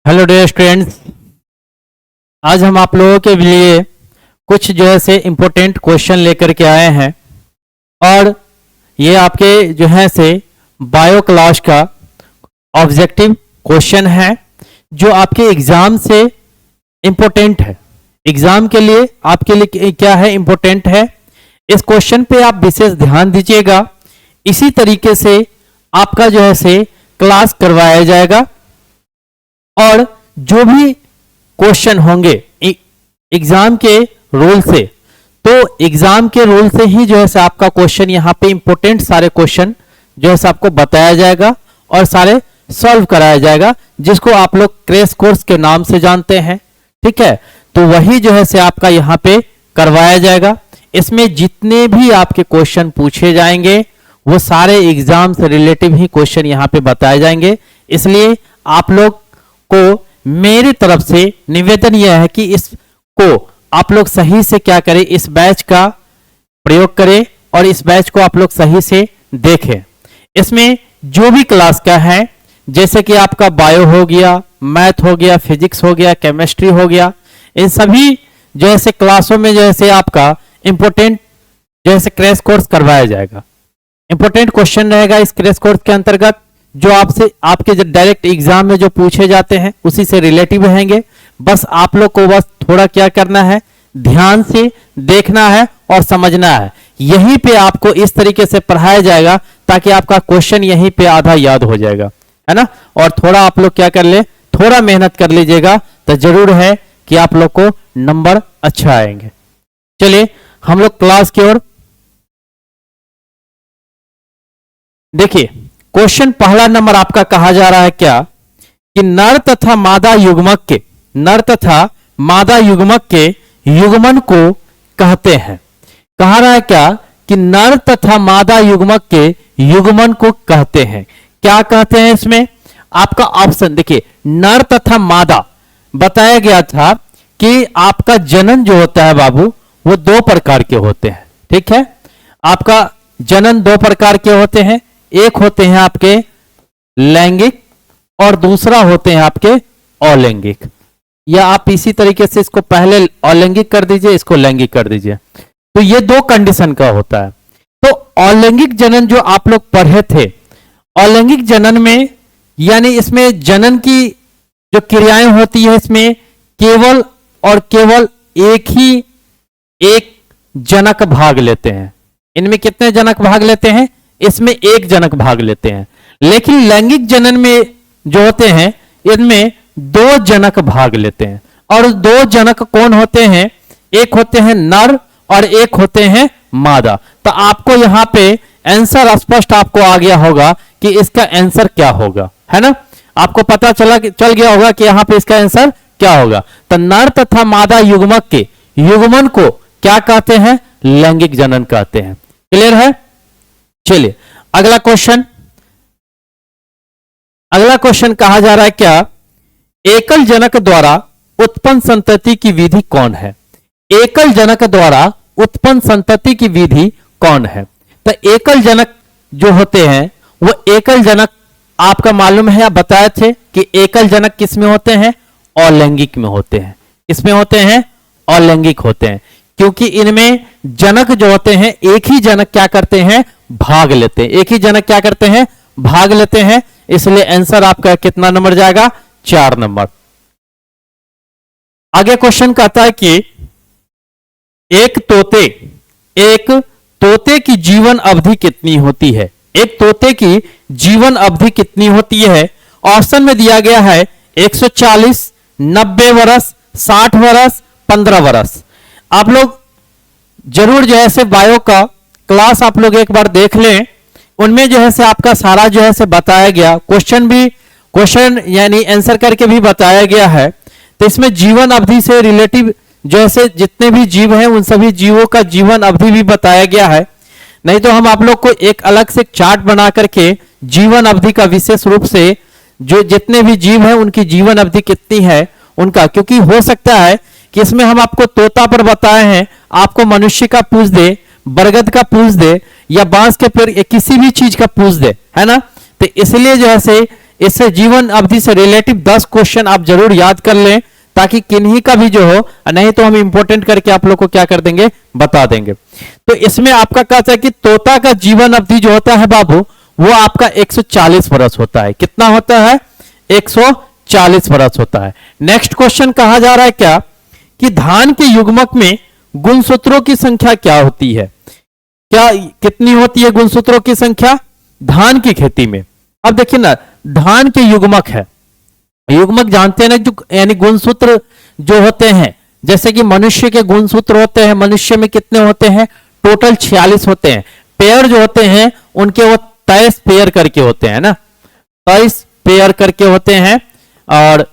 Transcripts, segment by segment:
Hello dear students. आज हम आप लोगों के लिए कुछ जो है से इम्पोर्टेंट क्वेश्चन लेकर के आए हैं और ये आपके जो है से बायो क्लास का ऑब्जेक्टिव क्वेश्चन है जो आपके एग्जाम से इम्पोर्टेंट है। एग्जाम के लिए आपके लिए क्या है, इम्पोर्टेंट है। इस क्वेश्चन पे आप विशेष ध्यान दीजिएगा। इसी तरीके से आपका जो है से क्लास करवाया जाएगा और जो भी क्वेश्चन होंगे एग्जाम के रूल से, तो एग्जाम के रूल से ही जो है से आपका क्वेश्चन यहाँ पे इंपॉर्टेंट सारे क्वेश्चन जो है से आपको बताया जाएगा और सारे सॉल्व कराया जाएगा, जिसको आप लोग क्रैश कोर्स के नाम से जानते हैं। ठीक है, तो वही जो है से आपका यहाँ पे करवाया जाएगा। इसमें जितने भी आपके क्वेश्चन पूछे जाएंगे वो सारे एग्जाम से रिलेटिव ही क्वेश्चन यहाँ पे बताए जाएंगे। इसलिए आप लोग को मेरी तरफ से निवेदन यह है कि इसको आप लोग सही से क्या करें, इस बैच का प्रयोग करें और इस बैच को आप लोग सही से देखें। इसमें जो भी क्लास का है, जैसे कि आपका बायो हो गया, मैथ हो गया, फिजिक्स हो गया, केमिस्ट्री हो गया, इन सभी जो है क्लासों में जो है आपका इंपॉर्टेंट जो है क्रैश कोर्स करवाया जाएगा। इंपॉर्टेंट क्वेश्चन रहेगा इस क्रैश कोर्स के अंतर्गत, जो आपसे आपके जो डायरेक्ट एग्जाम में जो पूछे जाते हैं उसी से रिलेटिव रहेंगे। बस आप लोग को बस थोड़ा क्या करना है, ध्यान से देखना है और समझना है। यहीं पे आपको इस तरीके से पढ़ाया जाएगा ताकि आपका क्वेश्चन यहीं पे आधा याद हो जाएगा, है ना। और थोड़ा आप लोग क्या कर ले, थोड़ा मेहनत कर लीजिएगा तो जरूर है कि आप लोग को नंबर अच्छा आएंगे। चलिए हम लोग क्लास की ओर देखिए। क्वेश्चन पहला नंबर आपका कहा जा रहा है क्या कि नर तथा मादा युग्मक के युग्मन को कहते हैं। कहा रहा है क्या कि नर तथा मादा युग्मक के युग्मन को कहते हैं। क्या कहते हैं इसमें आपका ऑप्शन देखिए, नर तथा मादा बताया गया था कि आपका जनन जो होता है बाबू वो दो प्रकार के होते हैं। ठीक है, आपका जनन दो प्रकार के होते हैं। एक होते हैं आपके लैंगिक और दूसरा होते हैं आपके अलैंगिक, या आप इसी तरीके से इसको पहले अलैंगिक कर दीजिए, इसको लैंगिक कर दीजिए। तो ये दो कंडीशन का होता है। तो अलैंगिक जनन जो आप लोग पढ़े थे, अलैंगिक जनन में यानी इसमें जनन की जो क्रियाएं होती है इसमें केवल और केवल एक जनक भाग लेते हैं। इनमें कितने जनक भाग लेते हैं, इसमें एक जनक भाग लेते हैं। लेकिन लैंगिक जनन में जो होते हैं इनमें दो जनक भाग लेते हैं। और दो जनक कौन होते हैं, एक होते हैं नर और एक होते हैं मादा। तो आपको यहां पे आंसर स्पष्ट आपको आ गया होगा कि इसका आंसर क्या होगा, है ना। आपको पता चल गया होगा कि यहां पे इसका आंसर क्या होगा। तो नर तथा मादा युग्मक के युग्मन को क्या कहते हैं, लैंगिक जनन कहते हैं। क्लियर है। चलिए अगला क्वेश्चन कहा जा रहा है क्या, एकल जनक द्वारा उत्पन्न संतति की विधि कौन है। एकल जनक द्वारा उत्पन्न संतति की विधि कौन है। तो एकल जनक जो होते हैं वो एकल जनक आपका मालूम है, आप बताए थे कि एकल जनक किस में होते हैं, अलैंगिक में होते हैं। इसमें होते हैं अलैंगिक होते हैं, क्योंकि इनमें जनक जो होते हैं एक ही जनक क्या करते हैं, भाग लेते हैं। एक ही जनक क्या करते हैं, भाग लेते हैं। इसलिए आंसर आपका कितना नंबर जाएगा, 4 नंबर। आगे क्वेश्चन कहता है कि एक तोते की जीवन अवधि कितनी होती है। एक तोते की जीवन अवधि कितनी होती है। ऑप्शन में दिया गया है 140, 90 वर्ष, 60 वर्ष, 15 वर्ष। आप लोग जरूर जो है बायो का क्लास आप लोग एक बार देख लें, उनमें जो है आपका सारा जो है बताया गया, क्वेश्चन यानी आंसर करके भी बताया गया है। तो इसमें जीवन अवधि से रिलेटिव जो है जितने भी जीव हैं उन सभी जीवों का जीवन अवधि भी बताया गया है। नहीं तो हम आप लोग को एक अलग से चार्ट बना करके जीवन अवधि का विशेष रूप से जो जितने भी जीव हैं उनकी जीवन अवधि कितनी है उनका, क्योंकि हो सकता है कि इसमें हम आपको तोता पर बताए हैं, आपको मनुष्य का पूछ दे, बरगद का पूछ दे, या बांस के पेड़, किसी भी चीज का पूछ दे, है ना। तो इसलिए जो है इससे जीवन अवधि से रिलेटिव 10 क्वेश्चन आप जरूर याद कर लें, ताकि किन्हीं का भी जो हो, नहीं तो हम इंपोर्टेंट करके आप लोग को क्या कर देंगे, बता देंगे। तो इसमें आपका कहता है कि तोता का जीवन अवधि जो होता है बाबू, वो आपका 140 वर्ष होता है। कितना होता है? 140 वर्ष होता है। नेक्स्ट क्वेश्चन कहा जा रहा है क्या कि धान के युग्मक में गुणसूत्रों की संख्या क्या होती है? क्या कितनी होती है गुणसूत्रों की संख्या धान की खेती में? अब देखिए ना, धान के युग्मक है, युग्मक जानते हैं ना, जो यानी गुणसूत्र जो होते हैं, जैसे कि मनुष्य के गुणसूत्र होते हैं, मनुष्य में कितने होते हैं? टोटल 46 होते हैं। पेयर जो होते हैं उनके वो 23 पेयर करके होते हैं ना, 23 पेयर करके होते हैं। और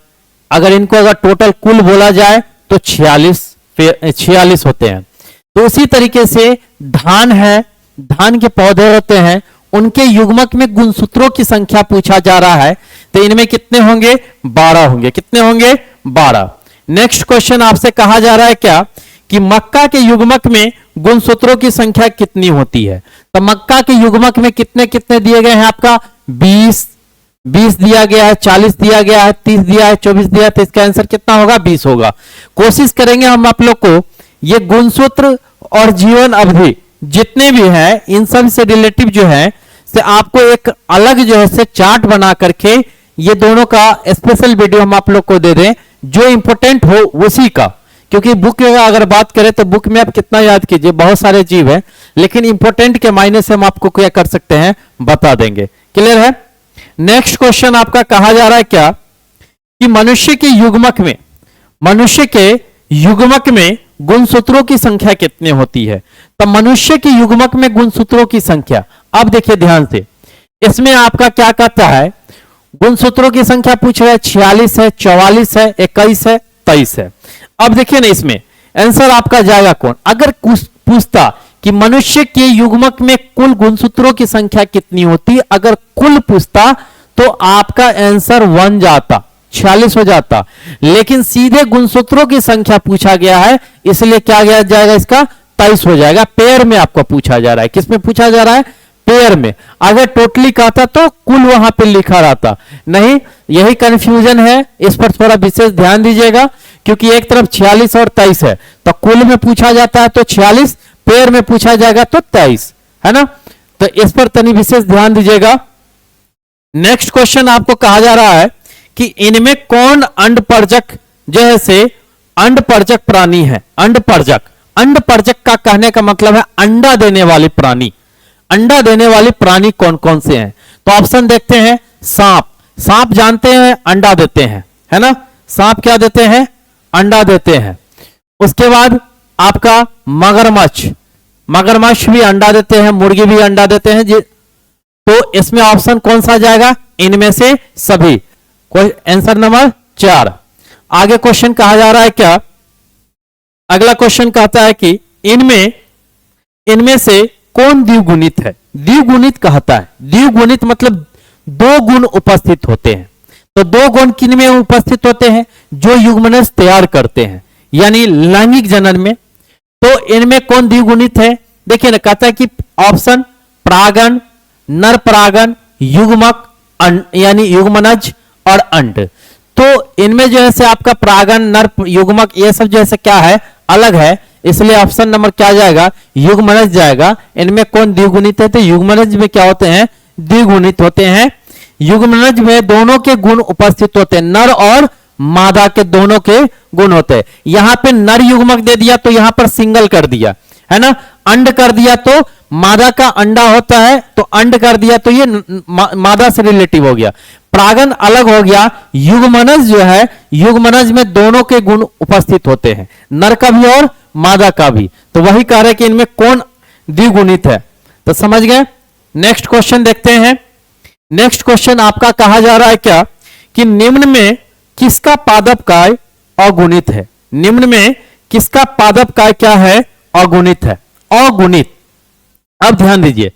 अगर इनको अगर टोटल कुल बोला जाए तो 46 होते हैं। तो उसी तरीके से धान है, धान के पौधे होते हैं, उनके युग्मक में गुणसूत्रों की संख्या पूछा जा रहा है। तो इनमें कितने होंगे? 12 होंगे। कितने होंगे? 12। नेक्स्ट क्वेश्चन आपसे कहा जा रहा है क्या कि मक्का के युग्मक में गुणसूत्रों की संख्या कितनी होती है? तो मक्का के युग्मक में कितने कितने दिए गए हैं? आपका 20 दिया गया है, 40 दिया गया है, 30 दिया है, 24 दिया है। तो इसका आंसर कितना होगा? 20 होगा। कोशिश करेंगे हम आप लोग को ये गुणसूत्र और जीवन अवधि जितने भी हैं, इन सब से रिलेटिव जो है से आपको एक अलग जो है से चार्ट बना करके ये दोनों का स्पेशल वीडियो हम आप लोग को दे दें, जो इंपॉर्टेंट हो उसी का। क्योंकि बुक अगर बात करें तो बुक में आप कितना याद कीजिए, बहुत सारे जीव हैं, लेकिन इंपॉर्टेंट के मायने से हम आपको क्या कर सकते हैं, बता देंगे। क्लियर है? नेक्स्ट क्वेश्चन आपका कहा जा रहा है क्या कि मनुष्य के युग्मक में गुणसूत्रों की संख्या कितनी होती है? तो मनुष्य के युग्मक में गुणसूत्रों की संख्या, अब देखिए ध्यान से, इसमें आपका क्या कहता है, गुणसूत्रों की संख्या पूछ रहा है, 46 है, 44 है, 21 है, 23 है। अब देखिए ना, इसमें आंसर आपका जाएगा कौन? अगर पूछता कि मनुष्य के युग्मक में कुल गुणसूत्रों की संख्या कितनी होती, अगर कुल पूछता तो आपका आंसर 1 जाता, 46 हो जाता। लेकिन सीधे गुणसूत्रों की संख्या पूछा गया है, इसलिए क्या गया जाएगा, इसका 23 हो जाएगा। पेयर में आपको पूछा जा रहा है। किस में पूछा जा रहा है? पेयर में। अगर टोटली कहता तो कुल वहां पे लिखा रहता, नहीं। यही कंफ्यूजन है, इस पर थोड़ा विशेष ध्यान दीजिएगा, क्योंकि एक तरफ 46 और 23 है, तो कुल में पूछा जाता है तो 46, पेयर में पूछा जाएगा तो 23, है ना। तो इस पर तनी विशेष ध्यान दीजिएगा। नेक्स्ट क्वेश्चन आपको कहा जा रहा है कि इनमें कौन अंडपरजक जो है से अंडपरजक प्राणी है? अंडपरजक का कहने का मतलब है अंडा देने वाली प्राणी। अंडा देने वाली प्राणी कौन कौन से हैं? तो ऑप्शन देखते हैं। सांप जानते हैं अंडा देते हैं, है ना। सांप क्या देते हैं? अंडा देते हैं। उसके बाद आपका मगरमच्छ भी अंडा देते हैं, मुर्गी भी अंडा देते हैं जी। तो इसमें ऑप्शन कौन सा जाएगा? इनमें से सभी। Answer number 4। आगे क्वेश्चन कहा जा रहा है क्या? अगला क्वेश्चन कहता है कि इनमें से कौन द्विगुणित है? द्विगुणित कहता है, द्विगुणित मतलब 2 गुण उपस्थित होते हैं। तो 2 गुण किन में उपस्थित होते हैं? जो युग्मनज तैयार करते हैं, यानी लैंगिक जनन में। तो इनमें कौन द्विगुणित है? देखिए ना, कहता है कि ऑप्शन परागण, नर परागण, युग्मक यानी युग्मनज और अंड। तो इनमें जो है से आपका परागण, नर, युग्मक, ये सब जो है से क्या है, अलग है। इसलिए ऑप्शन नंबर क्या जाएगा? युग्मनज जाएगा। इनमें कौन द्विगुणित है? तो युग्मनज में क्या होते हैं? द्विगुणित होते हैं। युग्मनज में दोनों के गुण उपस्थित होते हैं, नर और मादा के दोनों के गुण होते हैं। यहां पे नर युग्मक दे दिया तो यहां पर सिंगल कर दिया, है ना। अंड कर दिया तो मादा का अंडा होता है, तो अंड कर दिया तो ये मादा से रिलेटिव हो गया। परागण अलग हो गया। युग्मनज जो है, युग्मनज में दोनों के गुण उपस्थित होते हैं, नर का भी और मादा का भी। तो वही कह रहे कि इनमें कौन द्विगुणित है। तो समझ गए। नेक्स्ट क्वेश्चन देखते हैं। नेक्स्ट क्वेश्चन आपका कहा जा रहा है क्या कि निम्न में किसका पादप काय अगुणित है? निम्न में किसका पादप काय क्या है? अगुणित है। अगुणित। अब ध्यान दीजिए,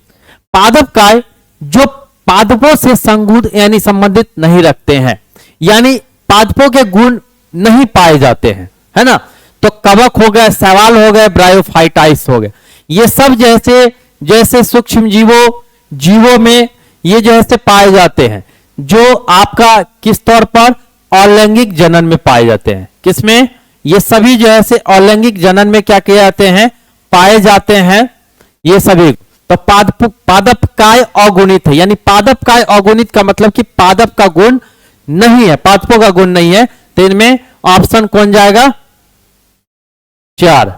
पादप काय जो पादपों से संगुण यानी संबंधित नहीं रखते हैं, यानी पादपों के गुण नहीं पाए जाते हैं, है ना। तो कवक हो गए, शैवाल हो गए, ब्रायोफाइटाइट्स हो गए, ये सब जैसे सूक्ष्म जीवों में ये जो है पाए जाते हैं। जो आपका किस तौर पर अलैंगिक जनन में पाए जाते हैं। किसमें? ये सभी जो है से अलैंगिक जनन में क्या किए जाते हैं? पाए जाते हैं ये सभी। तो पादपकाय अगुणित है, यानी पादपकाय अगुणित का मतलब कि पादप का गुण नहीं है, पादपों का गुण नहीं है। तो इनमें ऑप्शन कौन जाएगा? 4।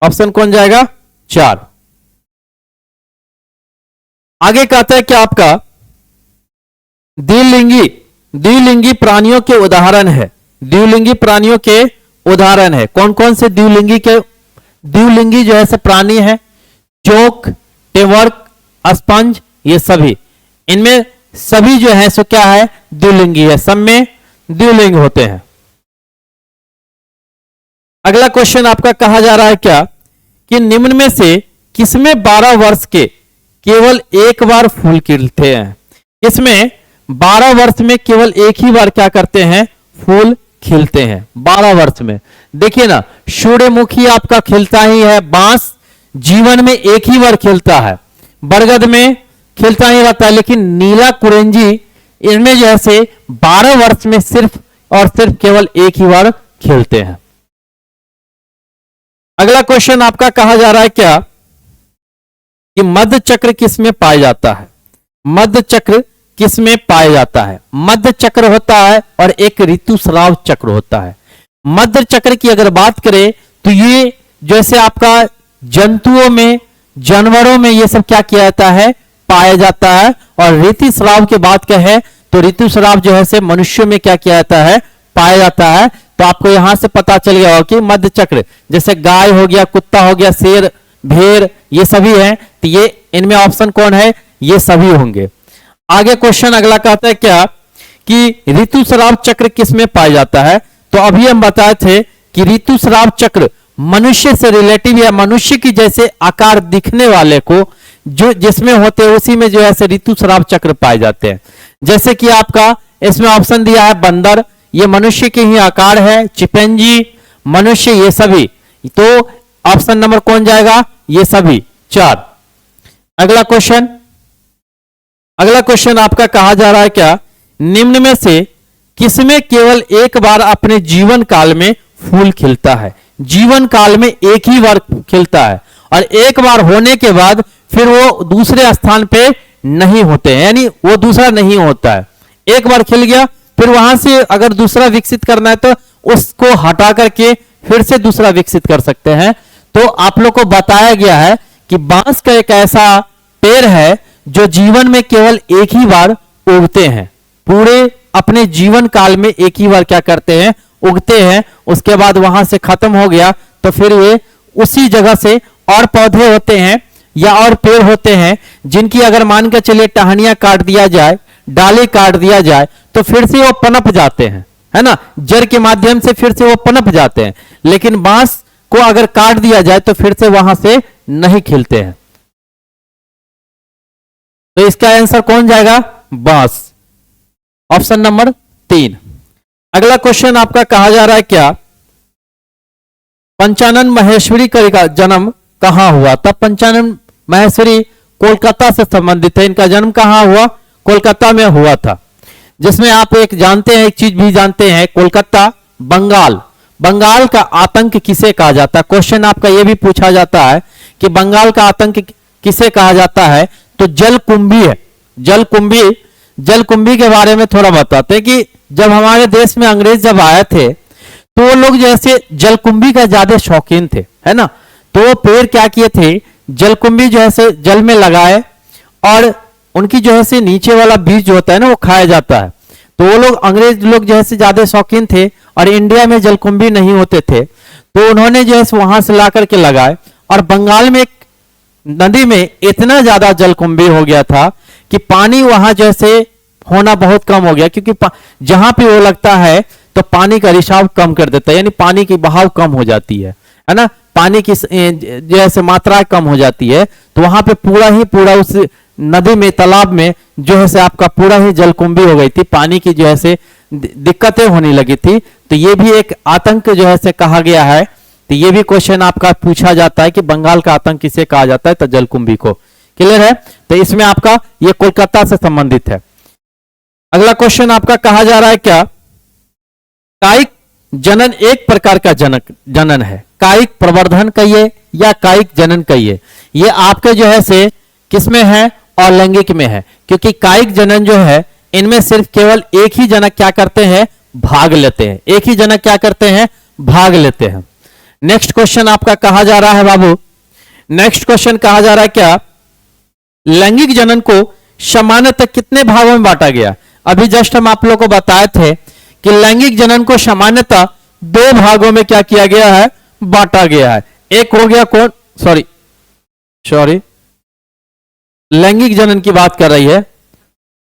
ऑप्शन कौन जाएगा? 4। आगे कहता है कि आपका द्विलिंगी प्राणियों के उदाहरण है। द्विलिंगी प्राणियों के उदाहरण है। कौन कौन से द्विलिंगी जो है से प्राणी है? चोक, टेवर्क, स्पंज, ये सभी। इनमें सभी जो है सो क्या है? द्विलिंगी है, सब में द्विलिंग होते हैं। अगला क्वेश्चन आपका कहा जा रहा है क्या कि निम्न में से किसमें 12 वर्ष के केवल एक बार फूल खिलते हैं? इसमें 12 वर्ष में केवल एक ही बार क्या करते हैं? फूल खिलते हैं 12 वर्ष में। देखिए ना, सूर्यमुखी आपका खिलता ही है, बांस जीवन में एक ही बार खिलता है, बरगद में खिलता ही रहता है, लेकिन नीला कुरेंजी इनमें जो है से 12 वर्ष में सिर्फ और सिर्फ केवल एक ही बार खिलते हैं। अगला क्वेश्चन आपका कहा जा रहा है क्या कि मध्य चक्र किसमें पाया जाता है? मध्य चक्र किसमें पाया जाता है? मध्य चक्र होता है और एक ऋतुस्राव चक्र होता है। मध्य चक्र की अगर बात करें तो ये जैसे आपका जंतुओं में, जानवरों में ये सब क्या किया जाता है? पाया जाता है। और ऋतुस्राव की बात कहें तो ऋतुस्राव जो है से मनुष्य में क्या किया जाता है? पाया जाता है। तो आपको यहां से पता चल गया हो कि मध्य चक्र जैसे गाय हो गया, कुत्ता हो गया, शेर, भेड़, ये सभी हैं। तो ये इनमें ऑप्शन कौन है? ये सभी होंगे। आगे क्वेश्चन अगला कहता है क्या कि ऋतुस्राव चक्र किसमें पाया जाता है? तो अभी हम बताए थे कि ऋतुस्राव चक्र मनुष्य से रिलेटिव या मनुष्य की जैसे आकार दिखने वाले को जो जिसमें होते हैं उसी में जो है ऋतुस्राव चक्र पाए जाते हैं। जैसे कि आपका इसमें ऑप्शन दिया है बंदर, ये मनुष्य के ही आकार है, चिपैंजी, मनुष्य, ये सभी। तो ऑप्शन नंबर कौन जाएगा? ये सभी 4। अगला क्वेश्चन आपका कहा जा रहा है क्या निम्न में से किसमें केवल एक बार अपने जीवन काल में फूल खिलता है? जीवन काल में एक ही बार खिलता है और एक बार होने के बाद फिर वो दूसरे स्थान पे नहीं होते हैं, यानी वो दूसरा नहीं होता है। एक बार खिल गया, फिर वहां से अगर दूसरा विकसित करना है तो उसको हटा करके फिर से दूसरा विकसित कर सकते हैं। तो आप लोग को बताया गया है कि बांस का एक ऐसा पेड़ है जो जीवन में केवल एक ही बार उगते हैं, पूरे अपने जीवन काल में एक ही बार क्या करते हैं? उगते हैं। उसके बाद वहां से खत्म हो गया तो फिर वे उसी जगह से और पौधे होते हैं या और पेड़ होते हैं जिनकी अगर मान के चलिए टहनियां काट दिया जाए, डाली काट दिया जाए तो फिर से वो पनप जाते हैं, है ना, जड़ के माध्यम से फिर से वो पनप जाते हैं। लेकिन बांस को अगर काट दिया जाए तो फिर से वहां से नहीं खिलते हैं। तो इसका आंसर कौन जाएगा? बांस, ऑप्शन नंबर 3। अगला क्वेश्चन आपका कहा जा रहा है क्या पंचानन महेश्वरी का जन्म कहां हुआ? तब पंचानन महेश्वरी कोलकाता से संबंधित है। इनका जन्म कहां हुआ? कोलकाता में हुआ था। जिसमें आप एक जानते हैं, एक चीज भी जानते हैं, कोलकाता बंगाल का आतंक किसे कहा जाता है? क्वेश्चन आपका यह भी पूछा जाता है कि बंगाल का आतंक किसे कहा जाता है? तो जलकुंभी है। जलकुंभी के बारे में थोड़ा बताते हैं कि जब हमारे देश में अंग्रेज जब आए थे तो वो लोग जैसे जलकुंभी का ज्यादा शौकीन थे, है ना। तो वो पेड़ क्या किए थे? जलकुंभी जो है जल में लगाए और उनकी जो है नीचे वाला बीज जो होता है ना वो खाया जाता है। तो वो लोग अंग्रेज लोग जो है ज्यादा शौकीन थे और इंडिया में जलकुंभी नहीं होते थे, तो उन्होंने जो है वहां से ला करके लगाए। और बंगाल में एक नदी में इतना ज्यादा जलकुंभी हो गया था कि पानी वहां जैसे होना बहुत कम हो गया, क्योंकि जहां पे वो लगता है तो पानी का रिसाव कम कर देता है, यानी पानी की बहाव कम हो जाती है ना, पानी की जैसे मात्रा कम हो जाती है। तो वहां पे पूरा उस नदी में, तालाब में जो है आपका पूरा ही जलकुंभी हो गई थी, पानी की जो है दिक्कतें होने लगी थी। तो ये भी एक आतंक जो है कहा गया है। तो ये भी क्वेश्चन आपका पूछा जाता है कि बंगाल का आतंक किसे कहा जाता है? तो जलकुंभी को। क्लियर है? तो इसमें आपका ये कोलकाता से संबंधित है। अगला क्वेश्चन आपका कहा जा रहा है क्या, कायिक जनन एक प्रकार का जनन है, कायिक प्रवर्धन कहिए या कायिक जनन कहिए, ये आपके जो है से किसमें है, अलैंगिक में है, क्योंकि कायिक जनन जो है इनमें सिर्फ केवल एक ही जनक क्या करते हैं, भाग लेते हैं, एक ही जनक क्या करते हैं, भाग लेते हैं। नेक्स्ट क्वेश्चन आपका कहा जा रहा है बाबू, नेक्स्ट क्वेश्चन कहा जा रहा है क्या, लैंगिक जनन को सामान्यतः कितने भागों में बांटा गया। अभी जस्ट हम आप लोगों को बताए थे कि लैंगिक जनन को सामान्यतः दो भागों में क्या किया गया है, बांटा गया है। एक हो गया कौन, सॉरी लैंगिक जनन की बात कर रही है,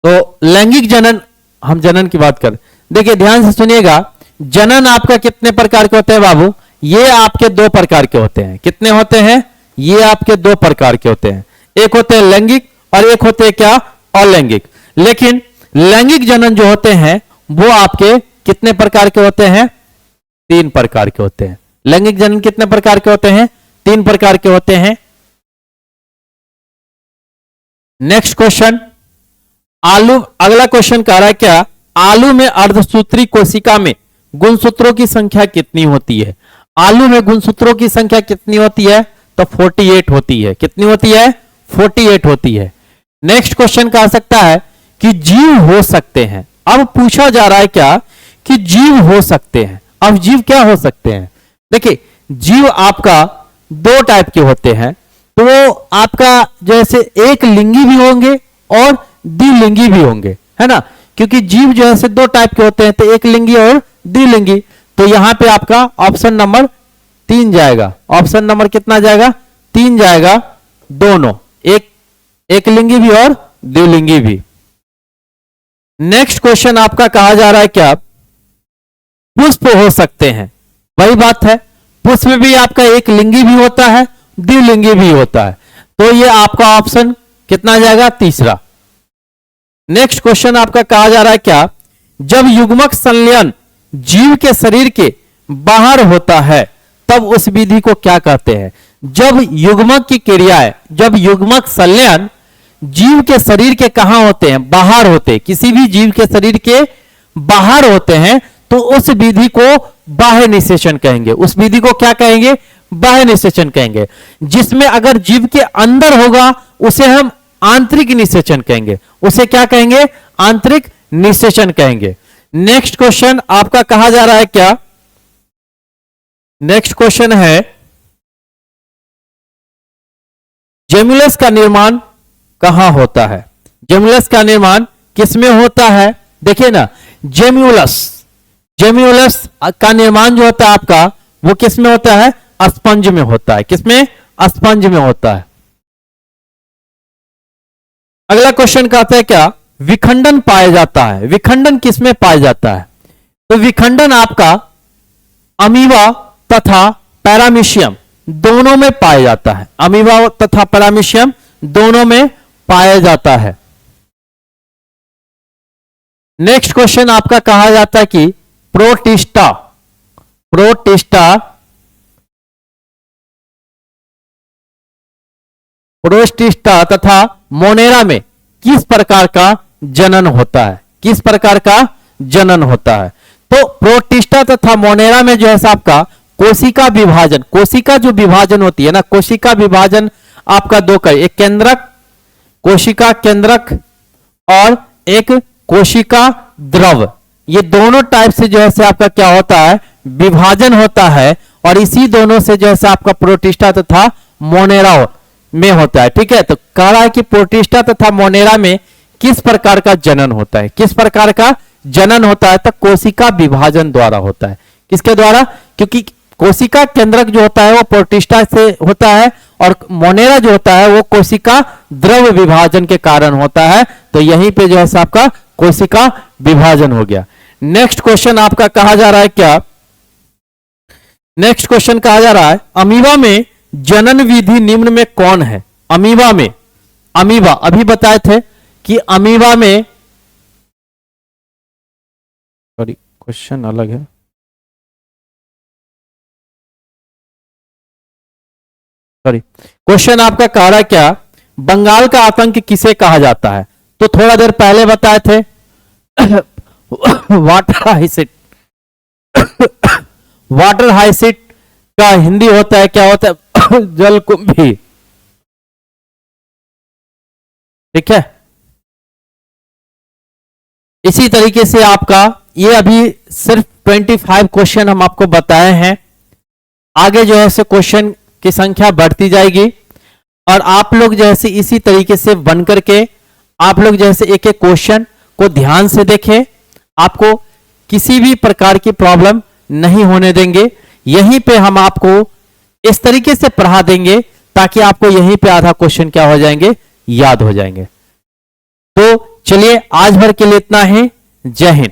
तो लैंगिक जनन, हम जनन की बात कर, देखिए ध्यान से सुनिएगा, जनन आपका कितने प्रकार के होते हैं बाबू, ये आपके दो प्रकार के होते हैं। कितने होते हैं, ये आपके दो प्रकार के होते हैं, एक होते हैं लैंगिक और एक होते हैं क्या, अलैंगिक। लेकिन लैंगिक जनन जो होते हैं वो आपके कितने प्रकार के होते हैं, तीन प्रकार के होते हैं। लैंगिक जनन कितने प्रकार के होते हैं, तीन प्रकार के होते हैं। नेक्स्ट क्वेश्चन, आलू, अगला क्वेश्चन कह रहा है क्या, आलू में अर्धसूत्री कोशिका में गुणसूत्रों की संख्या कितनी होती है। आलू में गुणसूत्रों की संख्या कितनी होती है, तो 48 होती है। कितनी होती है, 48 होती है। नेक्स्ट क्वेश्चन कह सकता है कि जीव हो सकते हैं। अब पूछा जा रहा है क्या कि जीव हो सकते हैं। अब जीव क्या हो सकते हैं, देखिए जीव आपका दो टाइप के होते हैं, तो आपका जैसे एक लिंगी भी होंगे और द्विलिंगी भी होंगे, है ना, क्योंकि जीव जो है दो टाइप के होते हैं, तो एक लिंगी और द्विलिंगी। तो यहां पे आपका ऑप्शन नंबर 3 जाएगा। ऑप्शन नंबर कितना जाएगा, 3 जाएगा, दोनों, एक लिंगी भी और द्विलिंगी भी। नेक्स्ट क्वेश्चन आपका कहा जा रहा है क्या, पुष्प हो सकते हैं। वही बात है, पुष्प में भी आपका एक लिंगी भी होता है, द्विलिंगी भी होता है, तो ये आपका ऑप्शन कितना जाएगा, तीसरा। नेक्स्ट क्वेश्चन आपका कहा जा रहा है क्या, जब युग्मक संलयन जीव के शरीर के बाहर होता है तब उस विधि को क्या कहते हैं। जब युग्मक की क्रिया है, जब युग्मक संलयन जीव के शरीर के कहां होते हैं, बाहर होते हैं, किसी भी जीव के शरीर के बाहर होते हैं, तो उस विधि को बाह्य निषेचन कहेंगे। उस विधि को क्या कहेंगे, बाह्य निषेचन कहेंगे। जिसमें अगर जीव के अंदर होगा उसे हम आंतरिक निषेचन कहेंगे। उसे क्या कहेंगे, आंतरिक निषेचन कहेंगे। नेक्स्ट क्वेश्चन आपका कहा जा रहा है क्या, नेक्स्ट क्वेश्चन है, जेमुलस का निर्माण कहां होता है। जेमुलस का निर्माण किसमें होता है, देखिए ना, जेम्यूलस का निर्माण जो होता है आपका वो किसमें होता है, स्पंज में होता है। किसमें, स्पंज में होता है। अगला क्वेश्चन कहता है क्या, विखंडन पाया जाता है। विखंडन किसमें पाया जाता है, तो विखंडन आपका अमीबा तथा पैरामीशियम दोनों में पाया जाता है। अमीबा तथा पैरामीशियम दोनों में पाया जाता है। नेक्स्ट क्वेश्चन आपका कहा जाता है कि प्रोटिस्टा तथा मोनेरा में किस प्रकार का जनन होता है। किस प्रकार का जनन होता है, तो प्रोटिस्टा तथा मोनेरा में जो है आपका कोशिका विभाजन, कोशिका जो विभाजन होती है ना, कोशिका विभाजन आपका दो का, एक केंद्रक, कोशिका केंद्रक और एक कोशिका द्रव, ये दोनों टाइप से जो है आपका क्या होता है, विभाजन होता है। और इसी दोनों से जो है आपका प्रोटिस्टा तथा मोनेरा में होता है। ठीक है, तो कह रहा है कि प्रोटिस्टा तथा मोनेरा में किस प्रकार का जनन होता है। किस प्रकार का जनन होता है, तो कोशिका विभाजन द्वारा होता है। किसके द्वारा, क्योंकि कोशिका केंद्रक जो होता है वो प्रोटिस्टा से होता है और मोनेरा जो होता है वो कोशिका द्रव विभाजन के कारण होता है। तो यहीं पे जो है आपका कोशिका विभाजन हो गया। नेक्स्ट क्वेश्चन आपका कहा जा रहा है क्या, नेक्स्ट क्वेश्चन कहा जा रहा है, अमीबा में जनन विधि निम्न में कौन है। अमीबा में, अमीबा अभी बताए थे कि अमीबा में, सॉरी क्वेश्चन अलग है, सॉरी क्वेश्चन आपका कह रहा है क्या, बंगाल का आतंक किसे कहा जाता है? तो थोड़ा देर पहले बताए थे वाटर हाइसिट। वाटर हाइसिट का हिंदी होता है, क्या होता है? जलकुंभी। ठीक है, इसी तरीके से आपका ये अभी सिर्फ 25 क्वेश्चन हम आपको बताए हैं। आगे जो है से क्वेश्चन की संख्या बढ़ती जाएगी और आप लोग जैसे इसी तरीके से बन करके आप लोग जैसे एक एक क्वेश्चन को ध्यान से देखें, आपको किसी भी प्रकार की प्रॉब्लम नहीं होने देंगे। यहीं पे हम आपको इस तरीके से पढ़ा देंगे ताकि आपको यहीं पे आधा क्वेश्चन क्या हो जाएंगे, याद हो जाएंगे। तो चलिए आज भर के लिए इतना ही। जय हिंद।